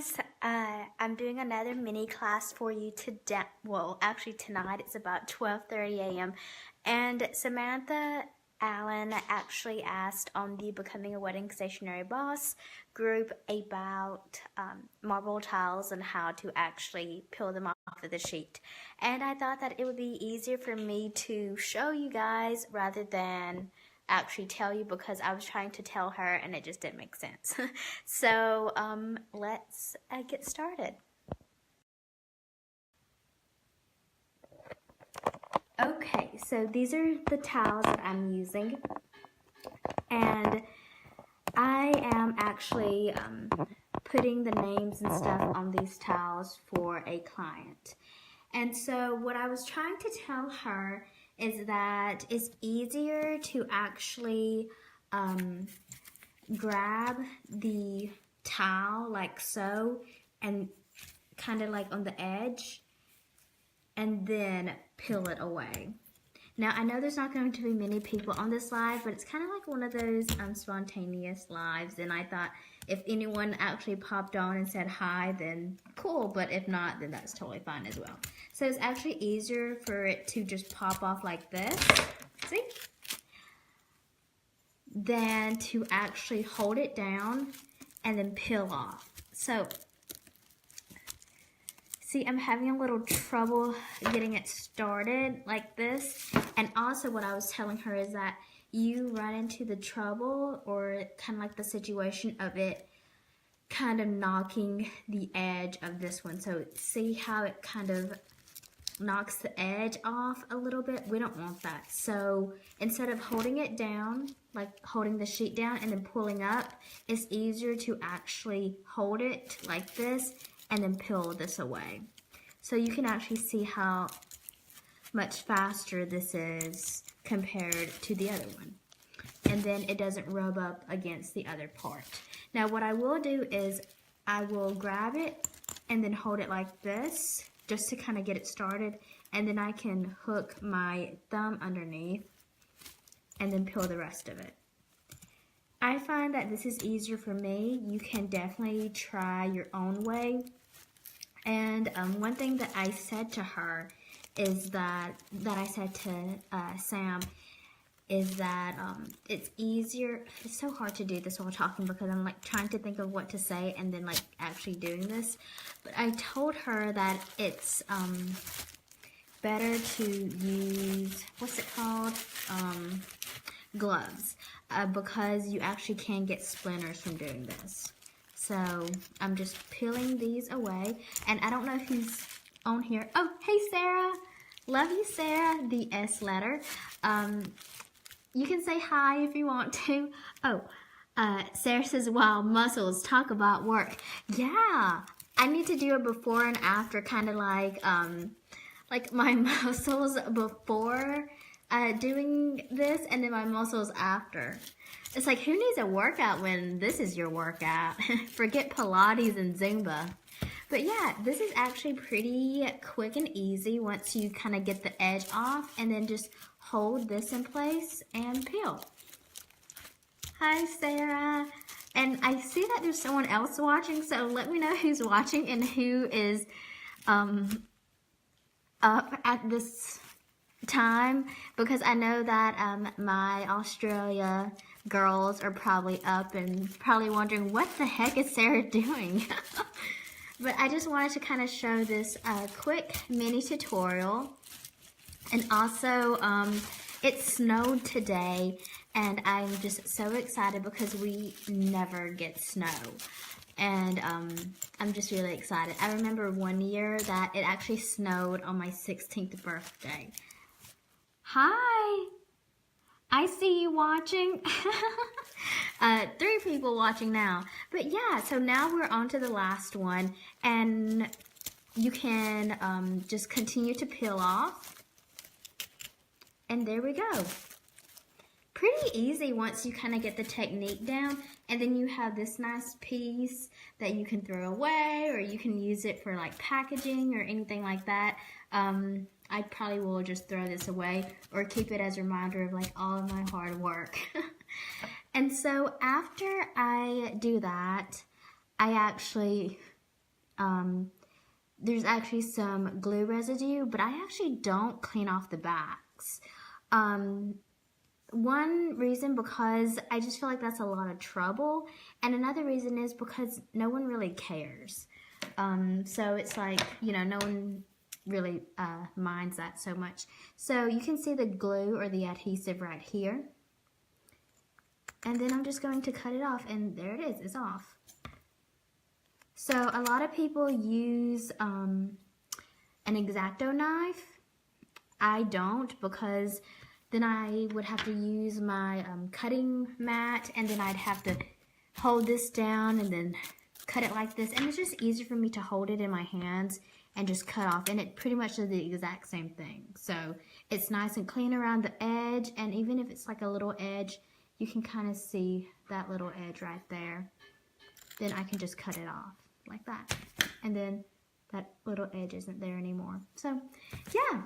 guys, I'm doing another mini class for you today. Well, actually tonight it's about 12:30 a.m. and Samantha Allen actually asked on the Becoming a Wedding Stationery Boss group about marble tiles and how to actually peel them off of the sheet. And I thought that it would be easier for me to show you guys rather than actually tell you, because I was trying to tell her and it just didn't make sense. So let's get started. Okay, so these are the tiles that I'm using, and I am actually putting the names and stuff on these tiles for a client. And so what I was trying to tell her is that it's easier to actually grab the tile like so and kind of like on the edge and then peel it away. Now I know there's not going to be many people on this live, but it's kind of like one of those spontaneous lives, and I thought if anyone actually popped on and said hi, then cool, but if not, then that's totally fine as well. So it's actually easier for it to just pop off like this, see, than to actually hold it down and then peel off. So see, I'm having a little trouble getting it started like this. And also what I was telling her is that you run into the trouble or kind of like the situation of it kind of knocking the edge of this one. So see how it kind of knocks the edge off a little bit? We don't want that. So instead of holding it down, like holding the sheet down and then pulling up, it's easier to actually hold it like this and then peel this away. So you can actually see how much faster this is compared to the other one. And then it doesn't rub up against the other part. Now what I will do is I will grab it and then hold it like this just to kind of get it started, and then I can hook my thumb underneath and then peel the rest of it. I find that this is easier for me. You can definitely try your own way. And one thing that I said to her is that I said to Sam is that it's easier. It's so hard to do this while talking because I'm like trying to think of what to say and then like actually doing this. But I told her that it's better to use, what's it called? Gloves, because you actually can get splinters from doing this. So I'm just peeling these away, and I don't know who's on here. Oh, hey Sarah, love you Sarah, the S letter. You can say hi if you want to. Oh, Sarah says, wow, muscles, talk about work. Yeah, I need to do a before and after, kind of like my muscles before doing this, and then my muscles after. It's like, who needs a workout when this is your workout? Forget Pilates and Zumba. But yeah, this is actually pretty quick and easy once you kind of get the edge off, and then just hold this in place and peel. Hi Sarah. And I see that there's someone else watching, so let me know who's watching and who is up at this time, because I know that my Australia girls are probably up and probably wondering what the heck is Sarah doing. But I just wanted to kind of show this quick mini tutorial. And also it snowed today, and I'm just so excited because we never get snow. And I'm just really excited. I remember one year that it actually snowed on my 16th birthday. Hi, I see you watching. 3 people watching now. But yeah, so now we're on to the last one, and you can just continue to peel off. And there we go. Pretty easy once you kind of get the technique down. And then you have this nice piece that you can throw away, or you can use it for like packaging or anything like that. I probably will just throw this away or keep it as a reminder of like all of my hard work. And so after I do that, I actually there's actually some glue residue, but I actually don't clean off the backs. One reason, because I just feel like that's a lot of trouble, and another reason is because no one really cares. So it's like, you know, no one really minds that so much. So you can see the glue or the adhesive right here. And then I'm just going to cut it off, and there it is, it's off. So a lot of people use an X-Acto knife. I don't, because then I would have to use my cutting mat, and then I'd have to hold this down and then cut it like this. And it's just easier for me to hold it in my hands and just cut off. And it pretty much does the exact same thing. So it's nice and clean around the edge, and even if it's like a little edge, you can kind of see that little edge right there. Then I can just cut it off like that. And then that little edge isn't there anymore. So yeah,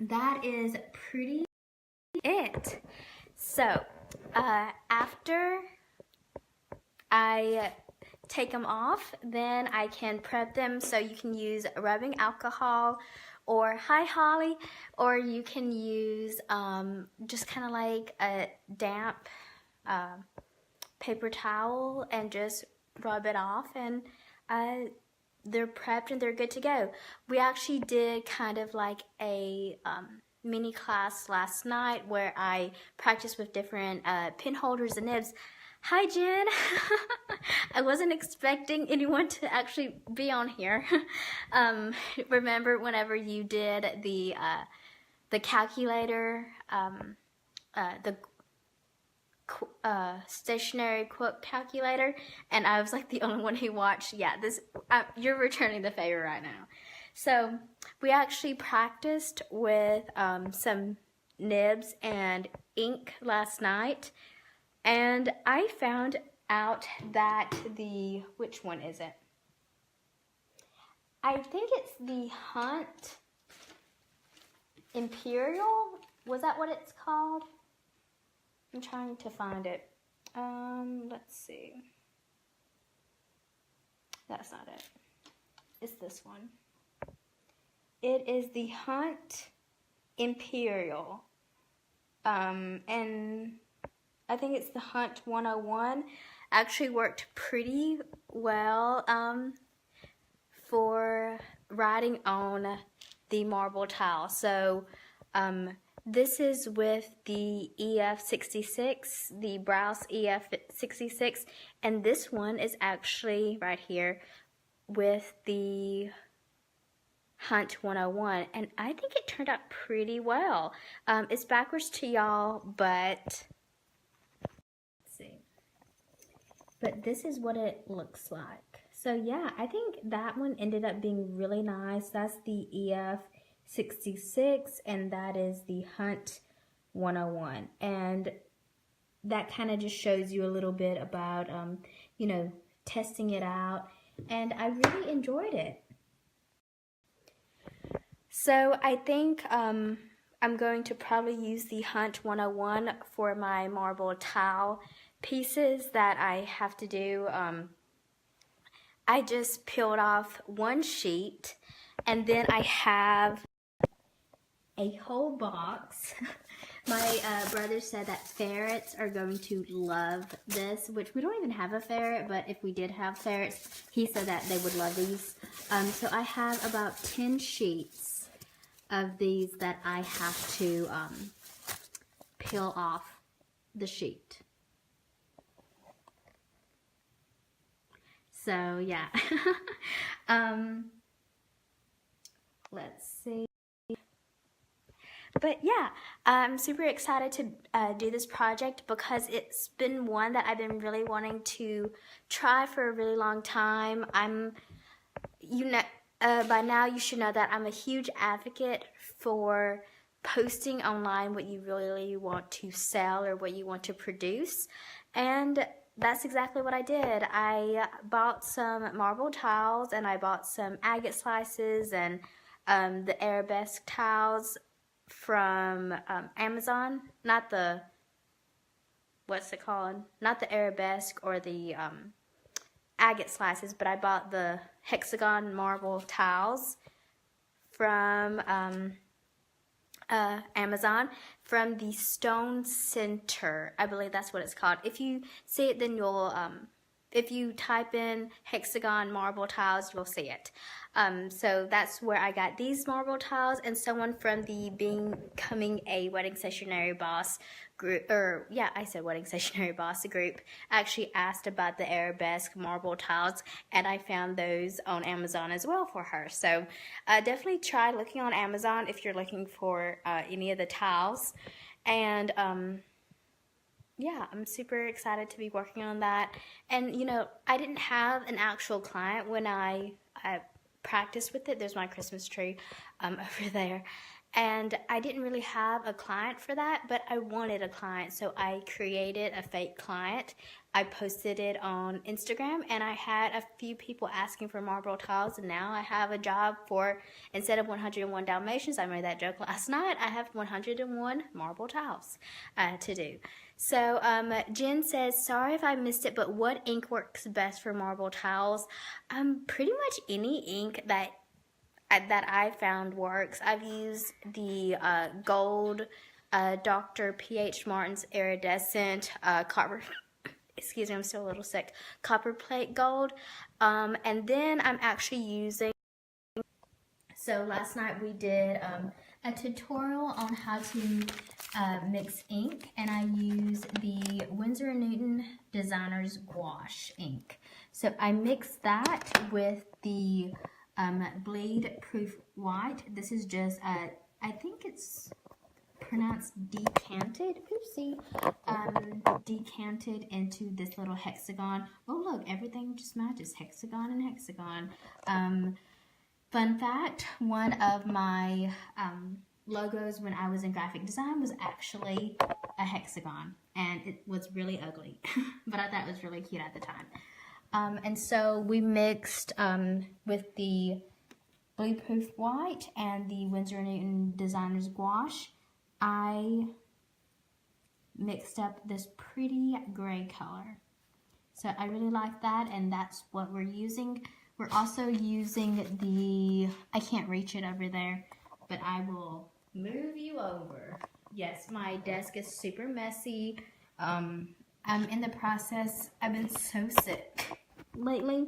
that is pretty it. So after I take them off, then I can prep them. So you can use rubbing alcohol or hi Holly, or you can use just kind of like a damp paper towel and just rub it off, and they're prepped and they're good to go. We actually did kind of like a mini class last night where I practiced with different pin holders and nibs. Hi Jen! I wasn't expecting anyone to actually be on here. Remember whenever you did the calculator, the stationary quote calculator, and I was like the only one who watched. Yeah, this you're returning the favor right now. So we actually practiced with some nibs and ink last night, and I found out that which one is it? I think it's the Hunt Imperial. Was that what it's called? I'm trying to find it. Let's see. That's not it. It's this one. It is the Hunt Imperial. And I think it's the Hunt 101. Actually worked pretty well for writing on the marble tile. So this is with the EF66, the Browse EF66, and this one is actually right here with the Hunt 101, and I think it turned out pretty well. It's backwards to y'all, but let's see. But this is what it looks like. So yeah, I think that one ended up being really nice. That's the EF66, and that is the Hunt 101. And that kind of just shows you a little bit about, you know, testing it out. And I really enjoyed it. So I think I'm going to probably use the Hunt 101 for my marble tile pieces that I have to do. I just peeled off one sheet, and then I have a whole box. My brother said that ferrets are going to love this, which we don't even have a ferret, but if we did have ferrets, he said that they would love these. So I have about 10 sheets of these that I have to peel off the sheet. So yeah, let's see. But yeah, I'm super excited to do this project because it's been one that I've been really wanting to try for a really long time. By now you should know that I'm a huge advocate for posting online what you really want to sell or what you want to produce, and that's exactly what I did. I bought some marble tiles, and I bought some agate slices and the arabesque tiles from Amazon. Not the, what's it called? Not the arabesque or the agate slices, but I bought the hexagon marble tiles from Amazon, from the Stone Center. I believe that's what it's called. If you see it, then you'll if you type in hexagon marble tiles, you'll see it. So that's where I got these marble tiles, and someone from the Becoming a Wedding Stationery Boss group, or yeah, I said Wedding Stationery Boss group, actually asked about the arabesque marble tiles, and I found those on Amazon as well for her. So definitely try looking on Amazon if you're looking for any of the tiles. And yeah, I'm super excited to be working on that. And you know, I didn't have an actual client when I practiced with it. There's my Christmas tree over there. And I didn't really have a client for that, but I wanted a client, so I created a fake client. I posted it on Instagram, and I had a few people asking for marble tiles, and now I have a job for, instead of 101 Dalmatians, I made that joke last night, I have 101 marble tiles to do. So Jen says, sorry if I missed it, but what ink works best for marble tiles? Pretty much any ink that I found works. I've used the gold Dr. P.H. Martin's iridescent copper, excuse me, I'm still a little sick, copper plate gold. And then I'm actually using, so last night we did a tutorial on how to mix ink, and I used the Winsor & Newton Designer's Gouache ink. So I mixed that with the bleed proof white. This is just I think it's pronounced decanted, oopsie, decanted into this little hexagon. Oh look, everything just matches, hexagon and hexagon. Fun fact, one of my logos when I was in graphic design was actually a hexagon, and it was really ugly, but I thought it was really cute at the time. And so we mixed with the bleed proof white and the Winsor & Newton Designer's Gouache. I mixed up this pretty gray color. So I really like that, and that's what we're using. We're also using the, I can't reach it over there, but I will move you over. Yes, my desk is super messy. I'm in the process, I've been so sick lately,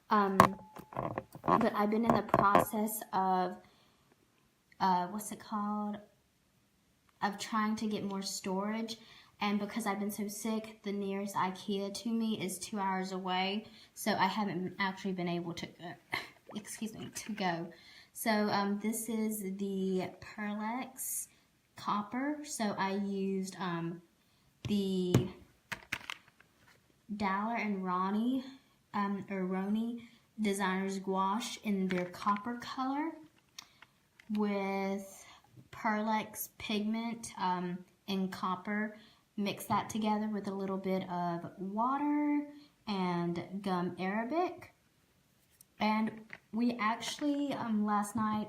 but I've been in the process of, what's it called, of trying to get more storage, and because I've been so sick, the nearest IKEA to me is 2 hours away, so I haven't actually been able to, to go. So this is the Pearlex copper, so I used the Daller and Ronnie Designer's Gouache in their copper color with Pearlex pigment in copper. Mix that together with a little bit of water and gum arabic. And we actually, last night,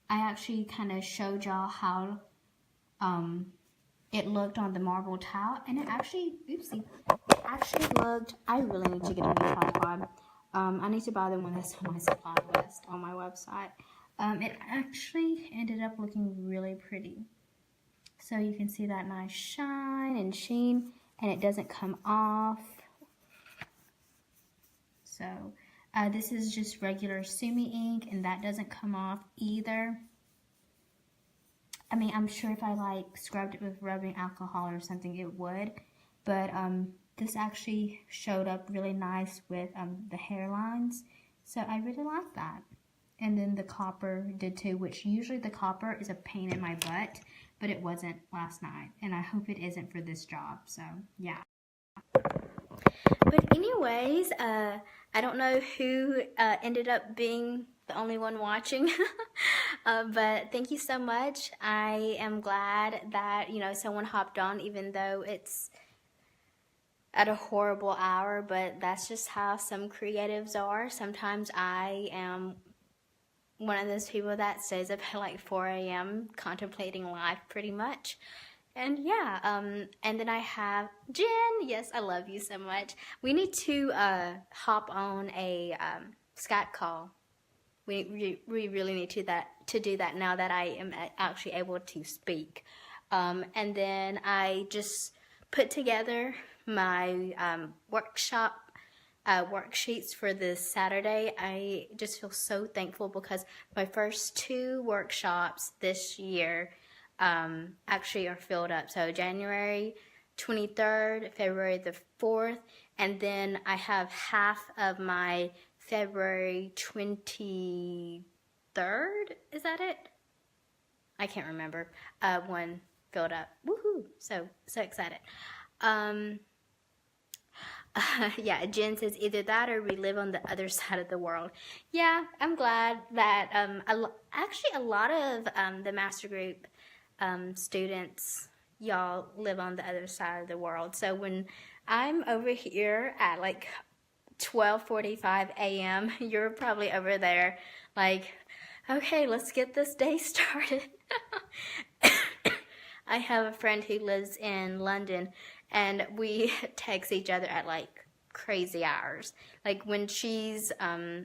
I actually kind of showed y'all how it looked on the marble tile, and it actually, oopsie, it actually looked, I really need to get a new tripod. I need to buy the one that's on my supply list on my website. It actually ended up looking really pretty. So you can see that nice shine and sheen, and it doesn't come off. So this is just regular Sumi ink, and that doesn't come off either. I mean, I'm sure if I like scrubbed it with rubbing alcohol or something, it would. But this actually showed up really nice with the hairlines. So I really like that. And then the copper did too, which usually the copper is a pain in my butt, but it wasn't last night. And I hope it isn't for this job, so yeah. But anyways, I don't know who ended up being the only one watching, but thank you so much. I am glad that, you know, someone hopped on, even though it's at a horrible hour, but that's just how some creatives are. Sometimes I am one of those people that stays up at like 4 a.m. contemplating life pretty much. And yeah, and then I have Jen. Yes, I love you so much. We need to hop on a Skype call. We really need to do that now that I am actually able to speak. And then I just put together my workshop worksheets for this Saturday. I just feel so thankful because my first 2 workshops this year actually are filled up. So January 23rd, February the 4th, and then I have half of my February 23rd, is that it? I can't remember, one filled up. Woohoo! So excited. Yeah, Jen says either that or we live on the other side of the world. Yeah, I'm glad that actually a lot of the master group students, y'all live on the other side of the world. So when I'm over here at like 12:45 a.m., you're probably over there like, okay, let's get this day started. I have a friend who lives in London, and we text each other at like crazy hours. Like when she's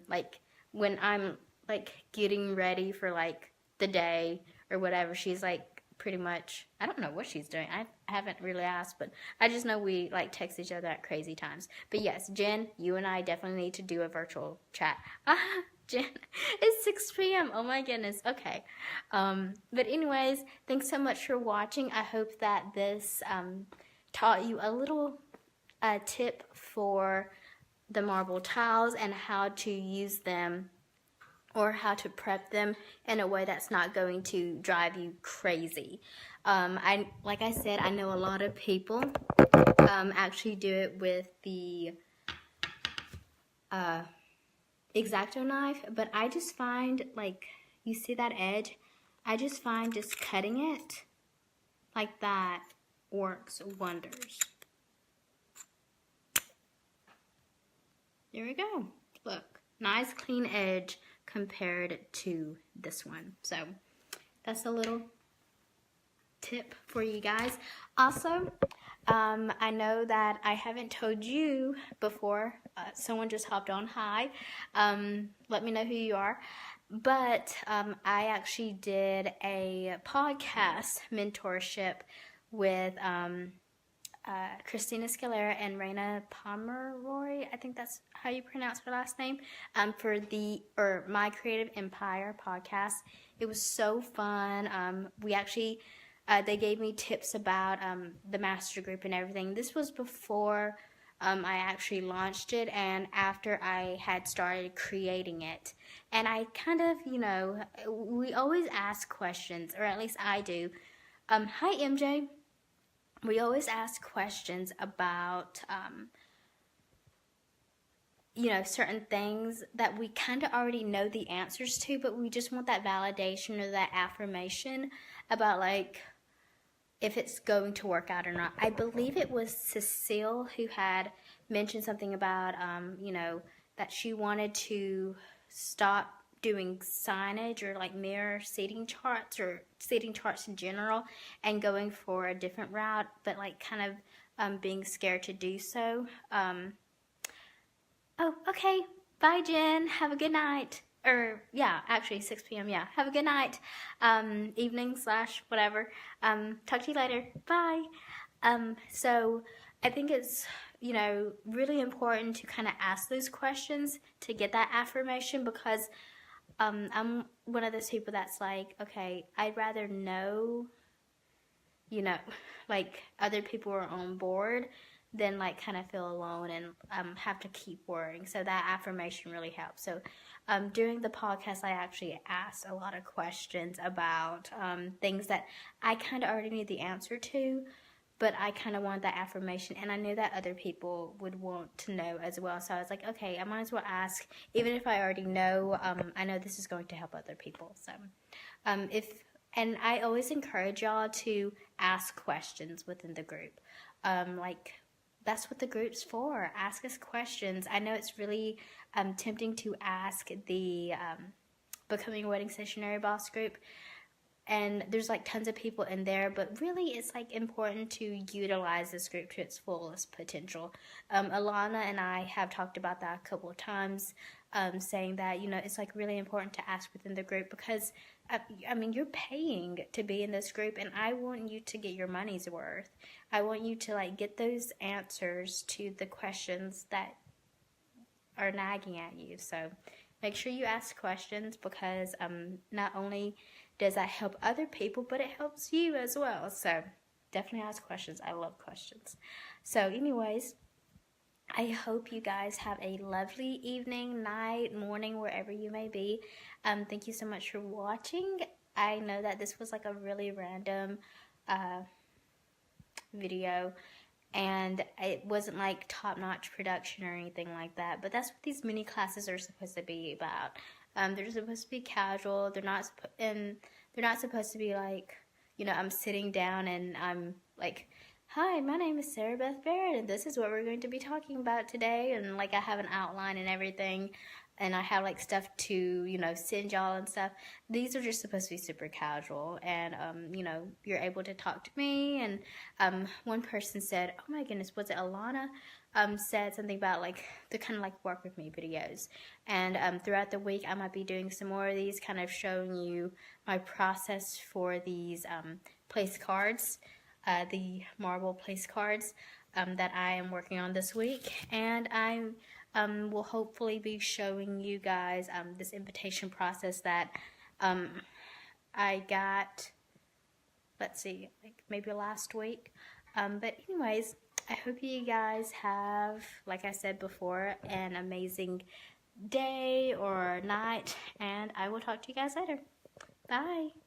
like when I'm like getting ready for like the day or whatever, she's like pretty much, I don't know what she's doing. I haven't really asked, but I just know we like text each other at crazy times. But yes, Jen, you and I definitely need to do a virtual chat. Jen, it's 6 p.m. Oh my goodness. Okay. But anyways, thanks so much for watching. I hope that this taught you a little tip for the marble tiles and how to use them or how to prep them in a way that's not going to drive you crazy. Like I said, I know a lot of people actually do it with the X-Acto knife, but I just find, like, you see that edge? I just find just cutting it like that works wonders. There we go. Look, nice clean edge compared to this one. So that's a little tip for you guys. Also, I know that I haven't told you before. Someone just hopped on. Hi. Let me know who you are. But I actually did a podcast mentorship with Christina Scalera and Raina Pomeroy, I think that's how you pronounce her last name, for My Creative Empire podcast. It was so fun. We actually, they gave me tips about the master group and everything. This was before I actually launched it and after I had started creating it. And I kind of, we always ask questions, or at least I do. Hi, MJ. We always ask questions about, certain things that we kind of already know the answers to, but we just want that validation or that affirmation about, like, if it's going to work out or not. I believe it was Cecile who had mentioned something about, that she wanted to stop doing signage or like mirror seating charts or seating charts in general and going for a different route, but like kind of being scared to do so. Oh, okay. Bye, Jen. Have a good night. Or, yeah, actually 6 p.m. Yeah. Have a good night. Evening / whatever. Talk to you later. Bye. So I think it's, really important to kind of ask those questions to get that affirmation, because I'm one of those people that's like, okay, I'd rather know, like other people are on board than like kind of feel alone and have to keep worrying. So that affirmation really helps. So during the podcast, I actually asked a lot of questions about things that I kind of already knew the answer to, but I kind of wanted that affirmation, and I knew that other people would want to know as well. So I was like, okay, I might as well ask, even if I already know. I know this is going to help other people. So, and I always encourage y'all to ask questions within the group. Like, that's what the group's for. Ask us questions. I know it's really tempting to ask the Becoming a Wedding Stationery Boss group and there's like tons of people in there, but really it's like important to utilize this group to its fullest potential. Alana and I have talked about that a couple of times, saying that, you know, it's like really important to ask within the group, because I mean, you're paying to be in this group, and I want you to get your money's worth. I want you to like get those answers to the questions that are nagging at you. So make sure you ask questions, because not only does that help other people, but it helps you as well. So definitely ask questions. I love questions. So anyways, I hope you guys have a lovely evening, night, morning, wherever you may be. Thank you so much for watching. I know that this was like a really random video, and it wasn't like top-notch production or anything like that, but that's what these mini classes are supposed to be about. They're supposed to be casual. They're not supposed to be like, you know, I'm sitting down and I'm like, hi, my name is Sarah Beth Barrett, and this is what we're going to be talking about today, and like I have an outline and everything, and I have like stuff to, you know, send y'all and stuff. These are just supposed to be super casual, and you know, you're able to talk to me. And one person said, oh my goodness, was it Alana, said something about like the kind of like work with me videos, and throughout the week I might be doing some more of these, kind of showing you my process for these place cards, the marble place cards that I am working on this week. And I will hopefully be showing you guys this invitation process that I got, let's see, like maybe last week. But anyways, I hope you guys have, like I said before, an amazing day or night, and I will talk to you guys later. Bye.